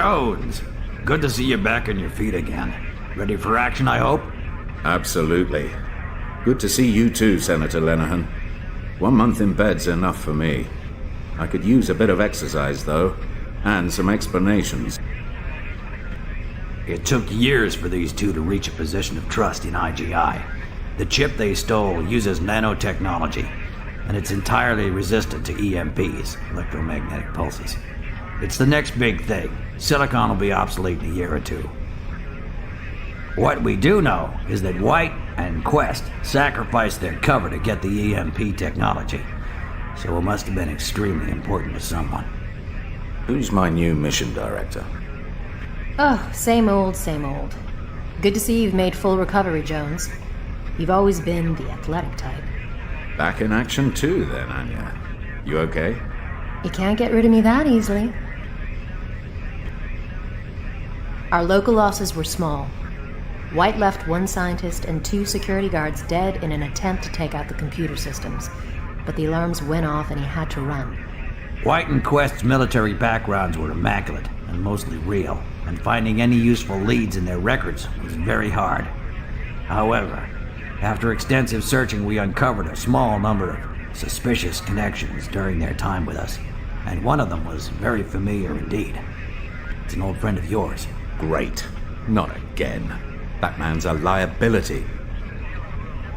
Jones, good to see you back on your feet again. Ready for action, I hope? Absolutely. Good to see you too, Senator Lenehan. 1 month in bed's enough for me. I could use a bit of exercise, though, and some explanations. It took years for these two to reach a position of trust in IGI. The chip they stole uses nanotechnology, and it's entirely resistant to EMPs, electromagnetic pulses. It's the next big thing. Silicon will be obsolete in a year or two. What we do know is that White and Quest sacrificed their cover to get the EMP technology, so it must have been extremely important to someone. Who's my new mission director? Oh, same old, same old. Good to see you've made full recovery, Jones. You've always been the athletic type. Back in action too, then, Anya. You okay? You can't get rid of me that easily. Our local losses were small. White left 1 scientist and 2 security guards dead in an attempt to take out the computer systems, but the alarms went off and he had to run. White and Quest's military backgrounds were immaculate and mostly real, and finding any useful leads in their records was very hard. However, after extensive searching, we uncovered a small number of suspicious connections during their time with us, and one of them was very familiar indeed. It's an old friend of yours. Great. Not again. That man's a liability.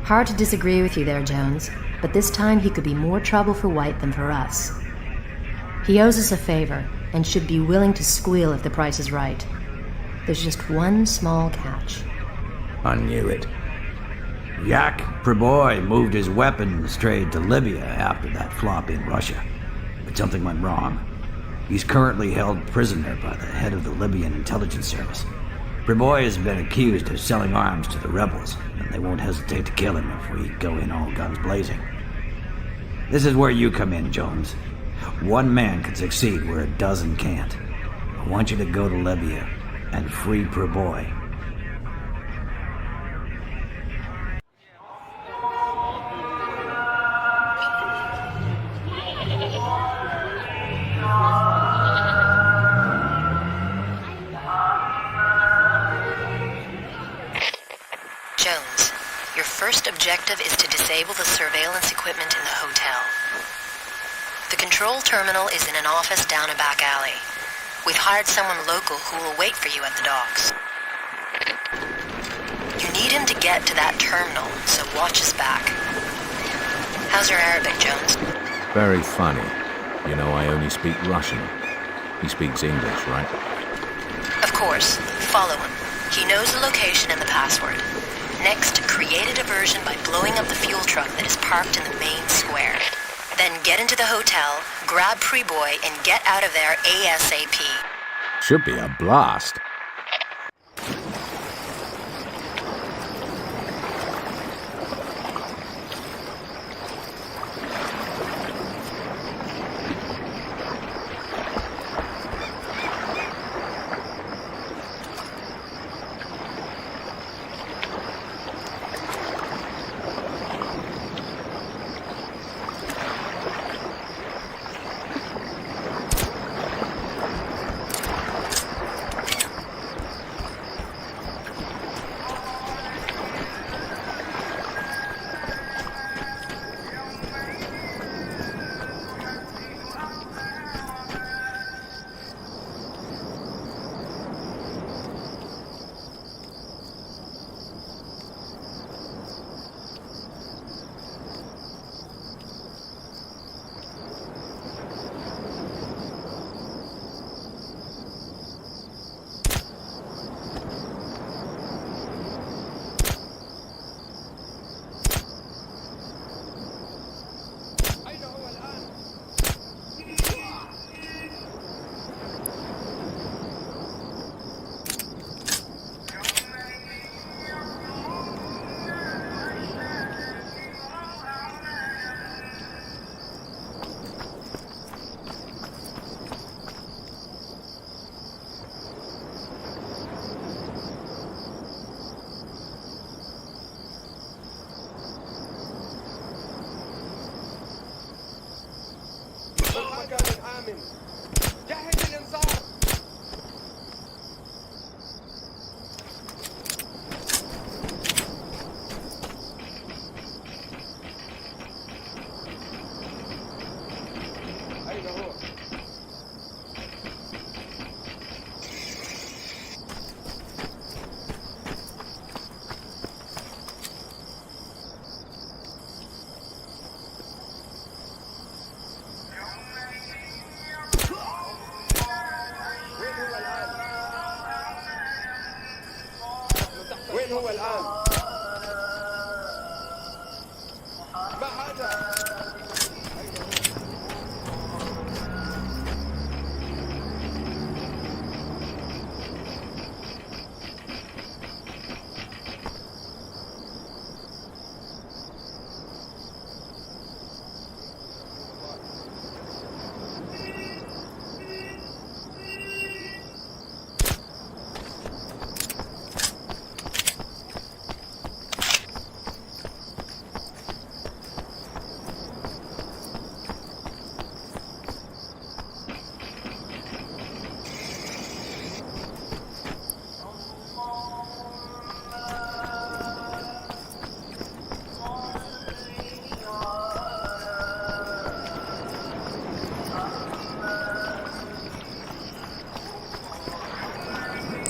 Hard to disagree with you there, Jones, but this time he could be more trouble for White than for us. He owes us a favor, and should be willing to squeal if the price is right. There's just one small catch. I knew it. Yak Preboy moved his weapons trade to Libya after that flop in Russia, but something went wrong. He's currently held prisoner by the head of the Libyan intelligence service. Preboy has been accused of selling arms to the rebels, and they won't hesitate to kill him if we go in all guns blazing. This is where you come in, Jones. 1 man can succeed where a dozen can't. I want you to go to Libya and free Preboy. Jones, your first objective is to disable the surveillance equipment in the hotel. The control terminal is in an office down a back alley. We've hired someone local who will wait for you at the docks. You need him to get to that terminal, so watch his back. How's your Arabic, Jones? Very funny. You know, I only speak Russian. He speaks English, right? Of course. Follow him. He knows the location and the password. Next, create a diversion by blowing up the fuel truck that is parked in the main square. Then get into the hotel, grab Preboy, and get out of there ASAP. Should be a blast.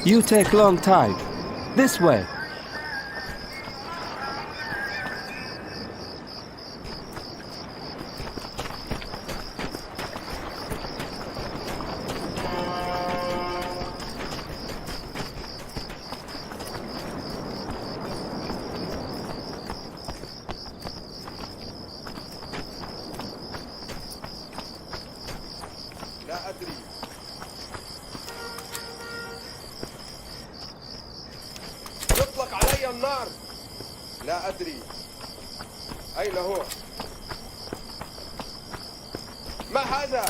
You take long time. This way. لا أدري. يطلق علي النار. لا أدري. أين هو؟ ما هذا؟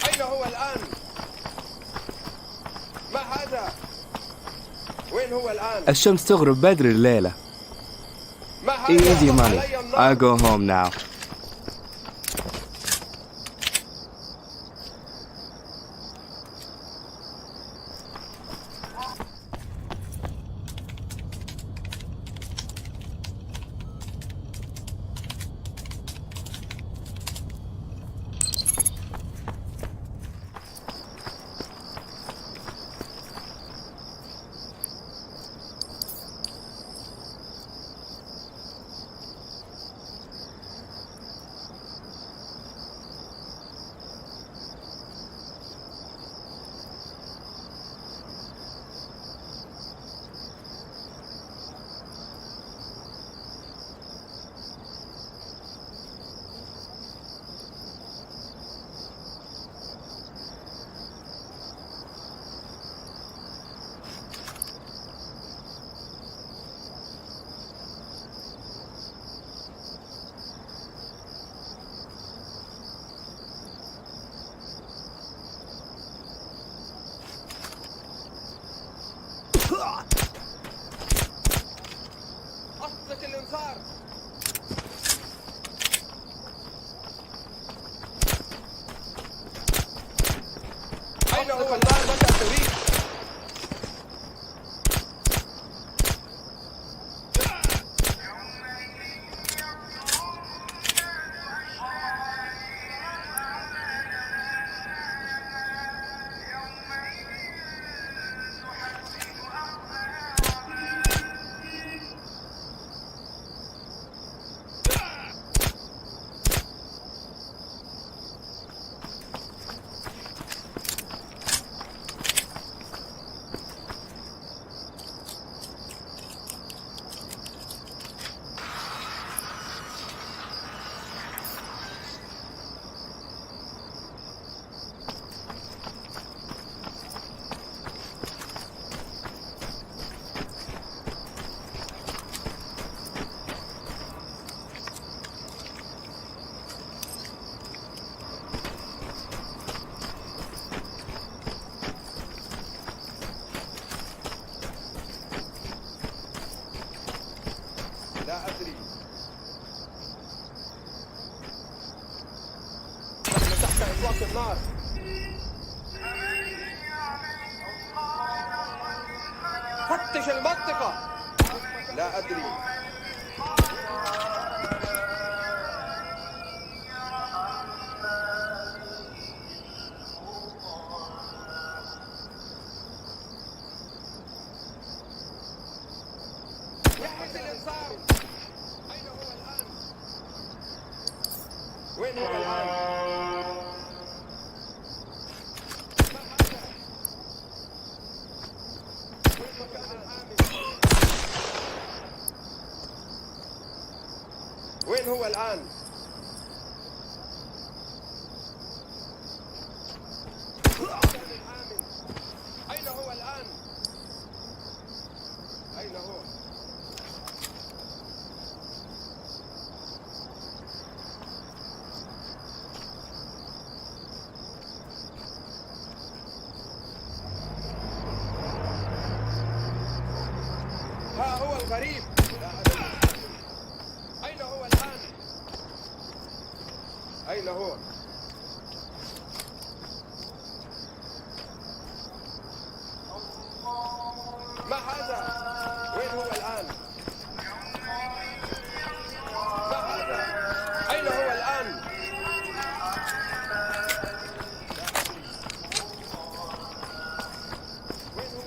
أين هو الآن؟ ما هذا؟ وين هو الآن؟ الشمس تغرب بدري الليلة. ما هذا؟ Easy يطلق money. علي النار. I go home now. أطلق الإنذار. أين هو الآن؟ متى تريد؟ لا أدري. نحن تحت إطلاق النار. فتش المنطقة. لا أدري. جهز الإنذار. أين هو الآن؟ وين هو الآن؟ ما هذا؟ وين مكان الآمن؟ وين هو الآن؟ مكان الآمن. أين هو الآن؟ أين هو؟ ها هو الغريب. لا أدري. أين هو الآن؟ أين هو؟ ما هذا؟ وين هو الآن؟ ما هذا؟ أين هو الآن؟ لا أدري. وين هو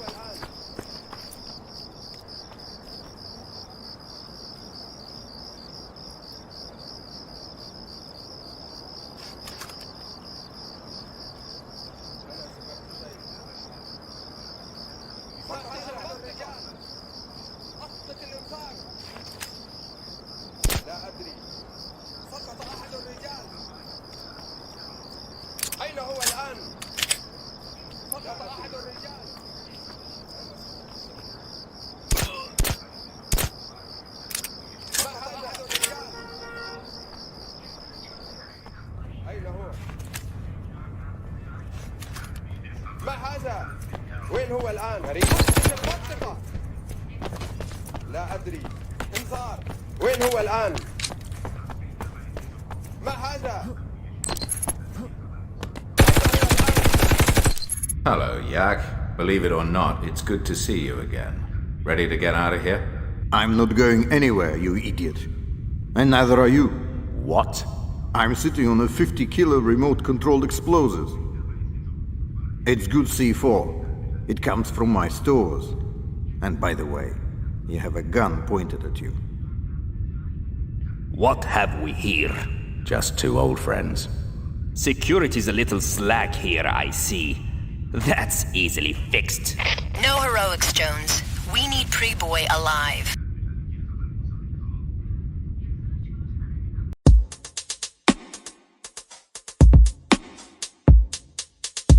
الآن؟ غريب في المنطقة. لا أدري. انذار. وين هو الآن؟ ما هذا؟ Hello, Yak. Believe it or not, it's good to see you again. Ready to get out of here? I'm not going anywhere, you idiot. And neither are you. What? I'm sitting on a 50-kilo remote-controlled explosives. It's good C4. It comes from my stores. And by the way, you have a gun pointed at you. What have we here? Just two old friends. Security's a little slack here, I see. That's easily fixed. No heroics, Jones. We need Pre-Boy alive.